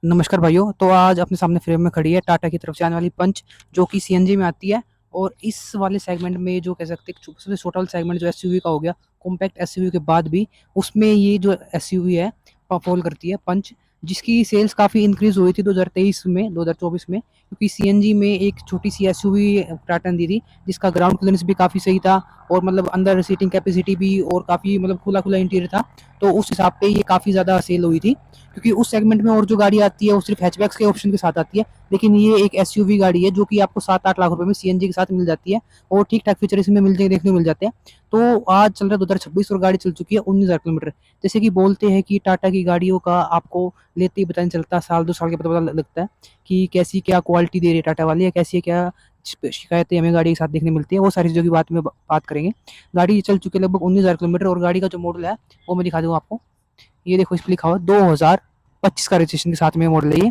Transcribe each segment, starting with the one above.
नमस्कार भाइयों। तो आज अपने सामने फ्रेम में खड़ी है टाटा की तरफ से आने वाली पंच, जो कि सीएनजी में आती है। और इस वाले सेगमेंट में जो कह सकते हैं सबसे छोटा वाला सेगमेंट जो एसयूवी का हो गया, कॉम्पैक्ट एसयूवी के बाद भी उसमें ये जो एसयूवी है परफॉर्म करती है पंच, जिसकी सेल्स काफ़ी इंक्रीज हुई थी 2023 में 2024 में, क्योंकि सीएनजी में एक छोटी सी एसयूवी टाटा ने दी थी जिसका ग्राउंड क्लियरेंस भी काफ़ी सही था, और मतलब अंदर सीटिंग कैपेसिटी भी और काफ़ी मतलब खुला खुला इंटीरियर था। तो उस हिसाब पे ये काफ़ी ज़्यादा सेल हुई थी, क्योंकि उस सेगमेंट में और जो गाड़ी आती है वो सिर्फ हैचबैक्स के ऑप्शन के साथ आती है। लेकिन ये एक एसयूवी गाड़ी है जो कि आपको 7-8 लाख रुपए में सीएनजी के साथ मिल जाती है, और ठीक ठाक फीचर इसमें देखने को मिल जाते हैं। तो आज चल रहा है 2026 और गाड़ी चल चुकी है 19,000 किलोमीटर। जैसे कि बोलते हैं कि टाटा की गाड़ियों का आपको लेते ही पता नहीं चलता, साल 2 साल के पता लगता है कि कैसी क्या क्वालिटी दे रही है टाटा वाली, या कैसी क्या शिकायतें हमें गाड़ी के साथ देखने मिलती है। वो सारी चीज़ों की बात करेंगे। गाड़ी चल चुकी है लगभग 19,000 किलोमीटर, और गाड़ी का जो मॉडल है वो मैं दिखा दूँ आपको। ये देखो, इस पे लिखा हुआ 2025 का रजिस्ट्रेशन के साथ में मॉडल है ये।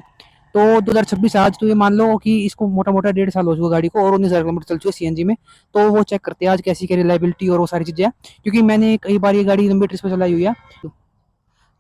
तो 2026 आज, तो ये मान लो कि इसको मोटा मोटा 1.5 साल हो चुका गाड़ी को, और 19,000 किलोमीटर चल चुकी है सीएनजी में। तो वो चेक करते हैं आज कैसी क्या रिलायबिलिटी और वो सारी चीज़ें हैं, क्योंकि मैंने कई बार ये गाड़ी लंबी ट्रिप पे चलाई हुई है।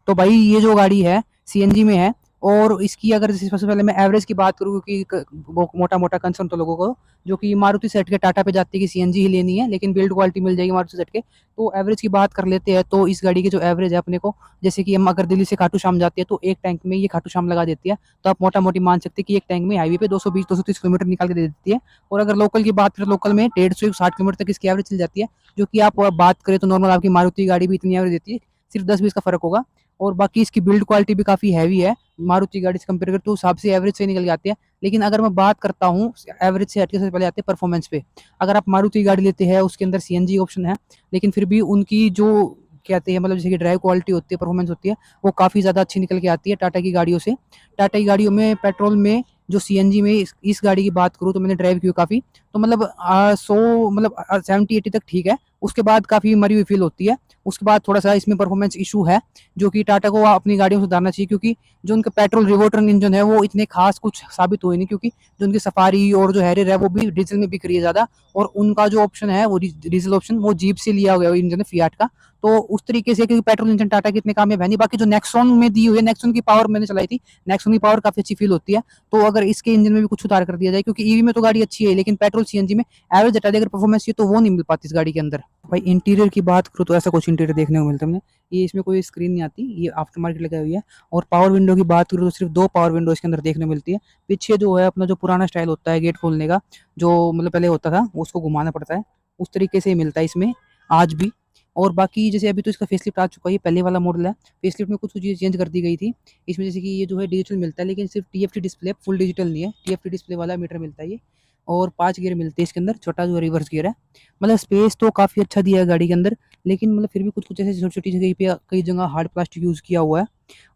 तो भाई ये जो गाड़ी है सीएनजी में है, और इसकी अगर सबसे पहले मैं एवरेज की बात करूँ, क्योंकि वो मोटा मोटा कंसर्न तो लोगों को, जो कि मारुति सेट के टाटा पे जाती है कि सीएनजी ही लेनी है, लेकिन बिल्ड क्वालिटी मिल जाएगी मारुति सेट के। तो एवरेज की बात कर लेते हैं, तो इस गाड़ी की जो एवरेज है अपने को, जैसे कि हम अगर दिल्ली से खाटू श्याम जाते हैं तो एक टैंक में ये खाटू श्याम लगा देती है। तो आप मोटा मोटी मान सकते हैं कि एक टैंक में हाईवे पे 220-230 किलोमीटर निकाल के दे देती है। और अगर लोकल की बात करें, लोकल में 150-160 किलोमीटर तक इसकी एवरेज चल जाती है, जो कि आप बात करें तो नॉर्मल आपकी मारुति गाड़ी भी इतनी एवरेज देती है, सिर्फ 10-20 का फर्क होगा। और बाकी इसकी बिल्ड क्वालिटी भी काफ़ी हैवी है, मारुति गाड़ी से कंपेयर करते तो हिसाब से एवरेज से निकल जाती है। लेकिन अगर मैं बात करता हूँ एवरेज से हटके, सबसे पहले आते हैं परफॉर्मेंस पे। अगर आप मारुति गाड़ी लेते हैं उसके अंदर सीएनजी ऑप्शन है, लेकिन फिर भी उनकी जो कहते हैं मतलब जैसे कि ड्राइव क्वालिटी होती है, परफॉर्मेंस होती है, वो काफ़ी ज़्यादा अच्छी निकल के आती है टाटा की गाड़ियों से। टाटा की गाड़ियों में पेट्रोल में जो सीएनजी में इस गाड़ी की बात करूँ तो मैंने ड्राइव की काफ़ी, तो मतलब 100 मतलब 70-80 तक ठीक है, उसके बाद काफ़ी मरी हुई फील होती है। उसके बाद थोड़ा सा इसमें परफॉर्मेंस इशू है, जो कि टाटा को अपनी गाड़ियों में सुधारना चाहिए, क्योंकि जो उनका पेट्रोल रिवोल्ट्रन इंजन है वो इतने खास कुछ साबित हुए नहीं, क्योंकि जो उनकी सफारी और जो हैरियर है वो भी डीजल में बिक रही है ज़्यादा, और उनका जो ऑप्शन है वो डीजल ऑप्शन वो जीप से लिया गया इंजन है फियाट का। तो उस तरीके से, क्योंकि पेट्रोल इंजन टाटा के इतने कामयाब है नहीं। बाकी जो नेक्सॉन में दी हुई है, नेक्सॉन की पावर मैंने चलाई थी, नेक्सॉन की पावर काफ़ी अच्छी फील होती है। तो अगर इसके इंजन में भी कुछ सुधार कर दिया जाए, क्योंकि ईवी में तो गाड़ी अच्छी है, लेकिन पेट्रोल सीएनजी में एवरेज हटा दी अगर परफॉर्मेंस चाहिए तो वो नहीं मिल पाती इस गाड़ी के अंदर। भाई इंटीरियर की बात करूँ तो ऐसा कुछ इंटीरियर देखने को मिलता है मुझे। ये इसमें कोई स्क्रीन नहीं आती, ये आफ्टर मार्केट लगाई हुई है। और पावर विंडो की बात करूँ तो सिर्फ 2 पावर विंडो इसके अंदर देखने को मिलती है। पीछे जो है अपना जो पुराना स्टाइल होता है गेट खोलने का, जो मतलब पहले होता था उसको घुमाना पड़ता है, उस तरीके से ही मिलता है इसमें आज भी। और बाकी जैसे अभी तो इसका फेसलिफ्ट आ चुका है, ये पहले वाला मॉडल है। फेसलिफ्ट में कुछ कुछ चीज़ें चेंज कर दी गई थी इसमें, जैसे कि ये जो है डिजिटल मिलता है, लेकिन सिर्फ टीएफटी डिस्प्ले, फुल डिजिटल नहीं है, टीएफटी डिस्प्ले वाला मीटर मिलता है ये। और 5 गियर मिलते हैं इसके अंदर, छोटा जो रिवर्स गियर है। मतलब स्पेस तो काफ़ी अच्छा दिया है गाड़ी के अंदर, लेकिन मतलब फिर भी कुछ कुछ ऐसे छोटी छोटी जगह पे कई जगह हार्ड प्लास्टिक यूज़ किया हुआ है,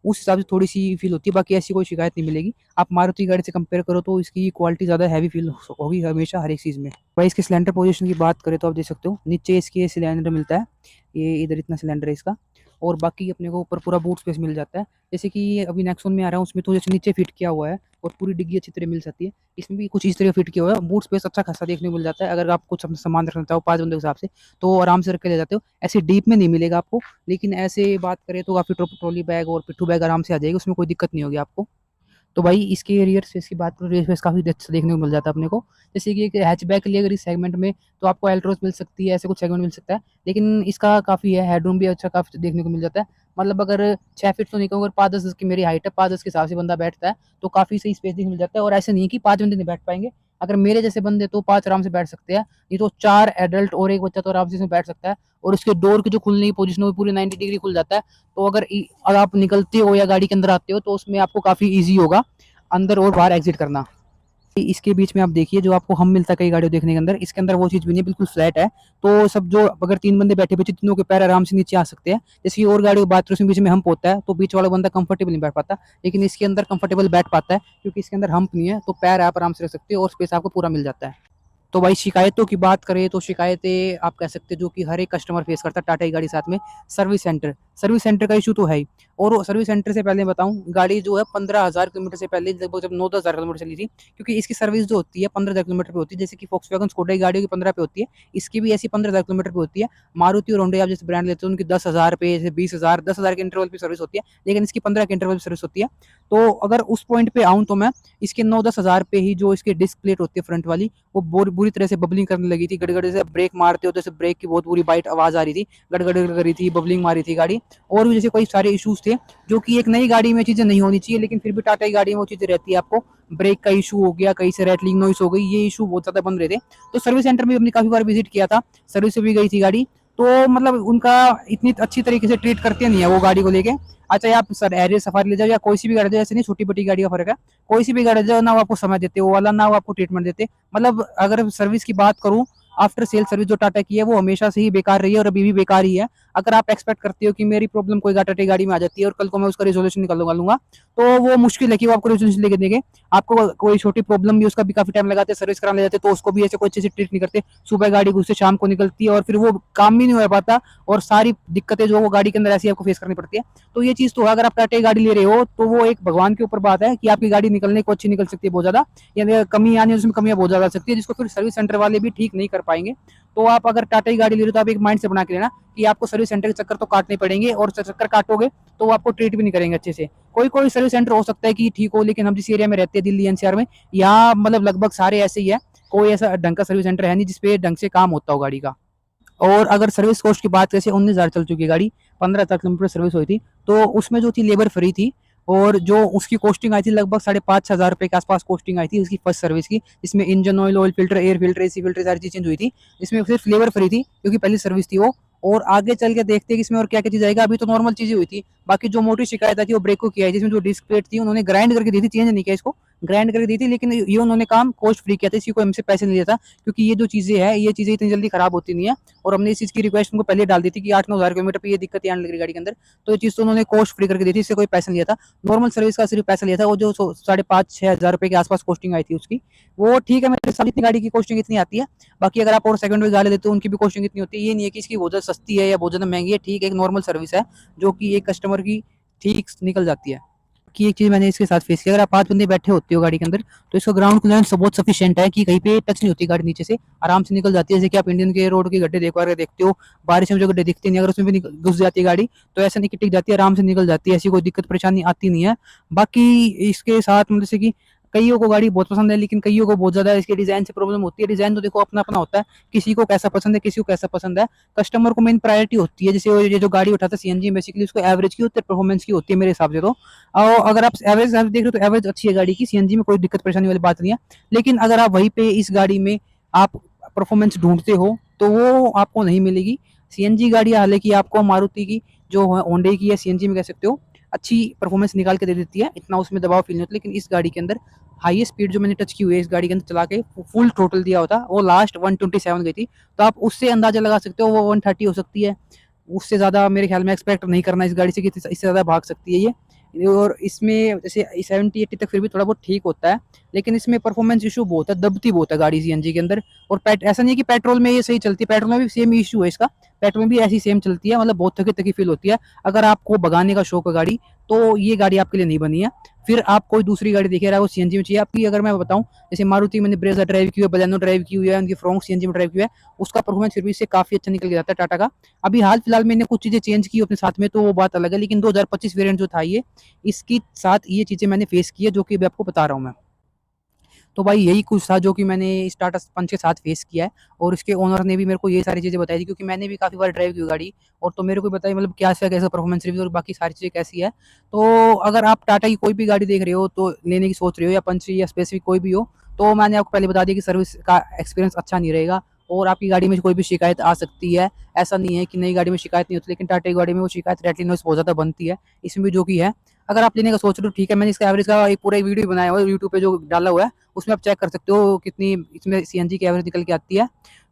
उस हिसाब से थोड़ी सी फील होती है। बाकी ऐसी कोई शिकायत नहीं मिलेगी। आप मारुति गाड़ी से कंपेयर करो तो इसकी क्वालिटी ज़्यादा हैवी फील होगी हमेशा हर एक चीज़ में। भाई इसके सिलेंडर पोजीशन की बात करें तो आप देख सकते हो नीचे इसके सिलेंडर मिलता है, ये इधर इतना सिलेंडर है इसका। और बाकी अपने को ऊपर पूरा बूट स्पेस मिल जाता है, जैसे कि ये अभी नेक्सॉन में आ रहा है उसमें तो जैसे नीचे फिट किया हुआ है, और पूरी डिग्गी अच्छी तरह मिल जाती है। इसमें भी कुछ इस तरह फिट किया हुआ है, बूट स्पेस अच्छा खासा देखने को मिल जाता है। अगर आप कुछ अपना सामान रखना चाहो 5 बंदे के हिसाब से तो आराम से रख के ले जाते हो। ऐसे डीप में नहीं मिलेगा आपको, लेकिन ऐसे बात करें तो काफ़ी ट्रॉली बैग और पिट्ठू बैग आराम से आ जाएगी, उसमें कोई दिक्कत नहीं होगी आपको। तो भाई इसके रियर स्पेस की बात करूँ, रियर स्पेस काफ़ी अच्छा देखने को मिल जाता है अपने को। जैसे कि एक हैचबैक लिए अगर इस सेगमेंट में तो आपको एल्ट्रोस मिल सकती है, ऐसे कुछ सेगमेंट मिल सकता है, लेकिन इसका काफ़ी है, हेडरूम भी अच्छा काफ़ी देखने को मिल जाता है। मतलब अगर 6 फीट तो नहीं कहूँगा, 5-10 की मेरी हाइट है, 5-10 के हिसाब से बंदा बैठता है तो काफ़ी सही स्पेस देखने को मिल जाता है। और ऐसा नहीं है कि 5 बंदे नहीं बैठ पाएंगे, अगर मेरे जैसे बंदे तो 5 आराम से बैठ सकते हैं, नहीं तो 4 एडल्ट और एक बच्चा तो आराम से इसमें बैठ सकता है। और उसके डोर की जो खुलने की पोजीशन है वो पूरी 90 डिग्री खुल जाता है। तो अगर आप निकलते हो या गाड़ी के अंदर आते हो तो उसमें आपको काफ़ी ईजी होगा अंदर और बाहर एग्जिट करना। इसके बीच में आप देखिए जो आपको हम मिलता है कई गाड़ियों देखने के अंदर, इसके अंदर वो चीज़ भी नहीं है, बिल्कुल फ्लैट है। तो सब जो अगर 3 बंदे बैठे पीछे, तीनों के पैर आराम से नीचे आ सकते हैं। जैसे कि और गाड़ियों की बात करें उसमें बीच में हम्प होता है तो बीच वाला बंदा कंफर्टेबल नहीं बैठ पाता, लेकिन इसके अंदर कंफर्टेबल बैठ पाता है, क्योंकि इसके अंदर हम्प नहीं है, तो पैर आप आराम से रख सकते हो और स्पेस आपको पूरा मिल जाता है। तो भाई शिकायतों की बात करें तो शिकायतें आप कह सकते हो जो कि हर एक कस्टमर फेस करता है टाटा की गाड़ी साथ में, सर्विस सेंटर। सर्विस सेंटर का इशू तो है ही। और सर्विस सेंटर से पहले बताऊँ, गाड़ी जो है 15,000 किलोमीटर से पहले लगभग जब 9-10 हज़ार किलोमीटर चली थी, क्योंकि इसकी सर्विस जो होती है 15,000 किलोमीटर पे होती है, जैसे कि वॉक्सवैगन स्कोडा की गाड़ियों की 15 पे होती है, इसकी भी ऐसी 15,000 किलोमीटर पे होती है। मारुति और होंडा आप जैसे ब्रांड लेते हो उनकी 10,000 पे, जैसे 20,000, 10,000 के इंटरवल पे सर्विस होती है, लेकिन इसकी 15 के इंटरवल पे सर्विस होती है। तो अगर उस पॉइंट पे आऊँ तो मैं इसके 9-10 हज़ार पे ही जो इसकी डिस्क प्लेट होती है फ्रंट वाली, वो बुरी तरह से बबलिंग करने लगी थी। गड़गड़ से ब्रेक मारते हो तो जैसे ब्रेक की बहुत बुरी बाइट आवाज़ आ रही थी, गड़गड़ कर रही थी, बबलिंग मारी थी गाड़ी। और भी जैसे कई सारे इश्यूज़ थे, जो कि एक नई गाड़ी में चीज़ें नहीं होनी चाहिए, लेकिन फिर भी टाटा की गाड़ी में वो चीज़ें रहती है आपको। ब्रेक का इशू हो गया, कहीं से रैटलिंग नॉइस हो गई, ये इशू बहुत ज़्यादा बन रहे थे। तो सर्विस सेंटर में हमने काफ़ी बार विजिट किया था, सर्विस से भी गई थी गाड़ी। तो मतलब उनका इतनी अच्छी तरीके से ट्रीट करते नहीं है वो गाड़ी को लेके। अच्छा, आप सर एरियर सफारी ले जाओ या कोई सी भी गाड़ी ले जाओ, ऐसे नहीं छोटी बड़ी गाड़ी का फर्क है। कोई सी भी गाड़ी ले जाओ ना, वो आपको समय देते वो वाला, ना वो आपको ट्रीटमेंट देते। मतलब अगर सर्विस की बात करूँ, आफ्टर सेल सर्विस जो टाटा की है वो हमेशा से ही बेकार रही है और अभी भी बेकार ही है। अगर आप एक्सपेक्ट करते हो कि मेरी प्रॉब्लम कोई टाटा गाड़ी में आ जाती है और कल को मैं उसका रिजोल्यूशन निकाल लूंगा, तो वो मुश्किल है कि वो आपको रिजोल्यूशन लेके देंगे। आपको कोई छोटी प्रॉब्लम भी उसका भी काफी टाइम लगाते हैं, सर्विस कराने ले जाते तो उसको भी ऐसे कोई अच्छे से ट्रीट नहीं करते। सुबह गाड़ी घुसते शाम को निकलती है और फिर वो काम भी नहीं हो पाता, और सारी दिक्कतें जो वो गाड़ी के अंदर ऐसी आपको फेस करनी पड़ती है। तो ये चीज तो है, अगर आप टाटा गाड़ी ले रहे हो तो वो एक भगवान के ऊपर बात है कि आपकी गाड़ी निकलने को अच्छी निकल सकती है बहुत ज्यादा, या कमी आनी उसमें कमियां बहुत ज्यादा आ सकती है, जिसको फिर सर्विस सेंटर वाले भी ठीक नहीं कर पाएंगे। तो आप अगर टाटा की गाड़ी ले रहे हो तो आप एक माइंड से बना के लेना कि आपको सर्विस सेंटर के चक्कर तो काटने पड़ेंगे, और चक्कर काटोगे तो वो आपको ट्रीट भी नहीं करेंगे अच्छे से। कोई कोई सर्विस सेंटर हो सकता है कि ठीक हो, लेकिन हम जिस एरिया में रहते हैं दिल्ली एनसीआर में, यहाँ मतलब लगभग सारे ऐसे ही है। कोई ऐसा ढंग का सर्विस सेंटर है नहीं जिसपे ढंग से काम होता हो गाड़ी का। और अगर सर्विस कॉस्ट की बात जैसे 19,000 चल चुकी है गाड़ी, 15,000 किलोमीटर सर्विस हुई थी, तो उसमें जो थी लेबर फ्री थी, और जो उसकी कॉस्टिंग आई थी लगभग 5,500 रुपए के आसपास कॉस्टिंग आई थी उसकी फर्स्ट सर्विस की, जिसमें engine oil, oil filter, air filter, AC filter, सारी चीज चेंज हुई थी। इसमें सिर्फ लेबर फ्री थी क्योंकि पहली सर्विस थी वो। और आगे चल के देखते हैं कि इसमें और क्या क्या चीज आएगा, अभी तो नॉर्मल चीजें हुई थी। बाकी जो मोटी शिकायत आई थी वो ब्रेक को किया है, जिसमें जो डिस्क प्लेट थी उन्होंने ग्राइंड करके दी थी, चेंज नहीं किया इसको, ग्राइंड करके दी थी, लेकिन ये उन्होंने काम कॉस्ट फ्री किया था, इसी को हमसे पैसे नहीं लिया था, क्योंकि ये जो चीजें हैं ये चीजें इतनी जल्दी खराब होती नहीं है। और हमने इस चीज की रिक्वेस्ट उनको पहले डाल दी थी कि 8-9 हज़ार किलोमीटर पे ये दिक्कत आने लग रही गाड़ी के अंदर। तो ये चीज तो उन्होंने कॉस्ट फ्री करके दी थी, इससे कोई पैसा नहीं लिया था। नॉर्मल सर्विस का सिर्फ पैसा लिया था, वो जो 5,500-6,000 रुपए के आसपास कॉस्टिंग आई थी उसकी, वो ठीक है। मेरे साथ इतनी गाड़ी की कॉस्टिंग इतनी आती है। बाकी अगर आप और सेकंड में गाड़ी लेते हो उनकी भी कॉस्टिंग इतनी होती है, ये नहीं है कि इसकी बहुत ज्यादा सस्ती है या बहुत ज्यादा महंगी है, ठीक है, एक नॉर्मल सर्विस है जो कि एक कस्टमर की ठीक निकल जाती है। कि एक चीज मैंने इसके साथ फेस किया, अगर आप 5 बंदे बैठे होते हो गाड़ी के अंदर, तो इसका ग्राउंड क्लियरेंस बहुत सफिशिएंट है कि कहीं पे टच नहीं होती गाड़ी, नीचे से आराम से निकल जाती है। जैसे कि आप इंडियन के रोड के गड्ढे देखते हो, बारिश में जो गड्ढे दिखते नहीं, अगर उसमें भी घुस जाती है गाड़ी तो ऐसा नहीं कि टिक जाती है, आराम से निकल जाती है, ऐसी कोई दिक्कत परेशानी आती नहीं है। बाकी इसके साथ मतलब जैसे कि कईयों को गाड़ी बहुत पसंद है, लेकिन कईयों को बहुत ज्यादा इसके डिजाइन से प्रॉब्लम होती है। डिजाइन तो देखो अपना अपना होता है, किसी को कैसा पसंद है, किसी को कैसा पसंद है। कस्टमर को मेन प्रायोरिटी होती है, जैसे ये जो गाड़ी उठाता है सीएनजी, बेसिकली उसको एवरेज की होती है, परफॉर्मेंस की होती है मेरे हिसाब से तो। और अगर आप एवरेज देख रहे हो तो एवरेज अच्छी है गाड़ी की, सीएनजी में कोई दिक्कत परेशानी वाली बात नहीं है। लेकिन अगर आप वहीं पे इस गाड़ी में आप परफॉर्मेंस ढूंढते हो तो वो आपको नहीं मिलेगी। सीएनजी गाड़ी हालांकि आपको मारुति की जो होंडे की है सीएनजी में कह सकते हो, अच्छी परफॉर्मेंस निकाल के दे देती है, इतना उसमें दबाव फील नहीं होता। लेकिन इस गाड़ी के अंदर हाईएस्ट स्पीड जो मैंने टच की हुई है इस गाड़ी के अंदर चला के, फुल टोटल दिया होता वो लास्ट 127 गई थी। तो आप उससे अंदाजा लगा सकते हो वो 130 हो सकती है, उससे ज़्यादा मेरे ख्याल में एक्सपेक्ट नहीं करना इस गाड़ी से कि इससे ज़्यादा भाग सकती है ये। और इसमें जैसे 70-80 तक फिर भी थोड़ा बहुत ठीक होता है, लेकिन इसमें परफॉर्मेंस इशू बहुत है, दबती बहुत है गाड़ी सीएनजी के अंदर। और ऐसा नहीं है कि पेट्रोल में ये सही चलती है, पेट्रोल में भी सेम इशू है इसका, पेट्रोल में भी ऐसी सेम चलती है, मतलब बहुत थकी थकी फील होती है। अगर आपको भगाने का शौक है गाड़ी, तो ये गाड़ी आपके लिए नहीं बनी है। फिर आप कोई दूसरी गाड़ी देखे रहा है वो सीएनजी में चाहिए आपकी। अगर मैं बताऊं, जैसे मारुति मैंने ब्रेजा ड्राइव की है, बलेनो ड्राइव की हुई है, उनकी फ्रोंक सीएनजी में ड्राइव की है, उसका परफॉर्मेंस फिर भी इससे काफी अच्छा निकल के जाता है टाटा का। अभी हाल फिलहाल मैंने कुछ चीजें चेंज की अपने साथ में, तो वो बात अलग है, लेकिन 2025 वेरिएंट जो था ये, इसकी साथ ये चीजें मैंने फेस की है जो कि अभी आपको बता रहा हूँ मैं। तो भाई यही कुछ था जो कि मैंने इस टाटा पंच के साथ फेस किया है, और उसके ओनर ने भी मेरे को ये सारी चीज़ें बताई थी, क्योंकि मैंने भी काफ़ी बार ड्राइव की गाड़ी, और तो मेरे को बताई मतलब क्या से कैसा परफॉर्मेंस रिव्यू और बाकी सारी चीज़ें कैसी है। तो अगर आप टाटा की कोई भी गाड़ी देख रहे हो, तो लेने की सोच रहे हो, या पंच या स्पेसिफिक कोई भी हो, तो मैंने आपको पहले बता दिया कि सर्विस का एक्सपीरियंस अच्छा नहीं रहेगा, और आपकी गाड़ी में कोई भी शिकायत आ सकती है। ऐसा नहीं है कि नई गाड़ी में शिकायत नहीं होती, लेकिन टाटा की गाड़ी में वो शिकायत रेटली नॉइस बहुत ज़्यादा बनती है, इसमें भी जो कि है। अगर आप लेने का सोच रहे हो, ठीक है, मैंने इसका एवरेज का एक पूरा वीडियो बनाया हुआ है यूट्यूब पे जो डाला हुआ है, उसमें आप चेक कर सकते हो कितनी इसमें सीएनजी की एवरेज निकल के आती है।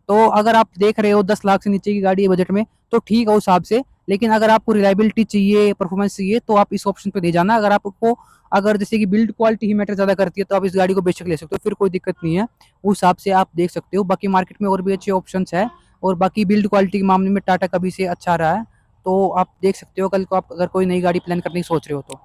तो अगर आप देख रहे हो 10 लाख से नीचे की गाड़ी है बजट में, तो ठीक है उस हिसाब से। लेकिन अगर आपको रिलायबिलिटी चाहिए, परफॉर्मेंस चाहिए, तो आप इस ऑप्शन पे नहीं जाना। अगर आपको अगर जैसे कि बिल्ड क्वालिटी ही मैटर ज़्यादा करती है, तो आप इस गाड़ी को बेशक ले सकते हो, फिर कोई दिक्कत नहीं है, उस हिसाब से आप देख सकते हो। बाकी मार्केट में और भी अच्छे ऑप्शन है, और बाकी बिल्ड क्वालिटी के मामले में टाटा कभी से अच्छा रहा है। तो आप देख सकते हो कल को आप अगर कोई नई गाड़ी प्लान करने की सोच रहे हो तो।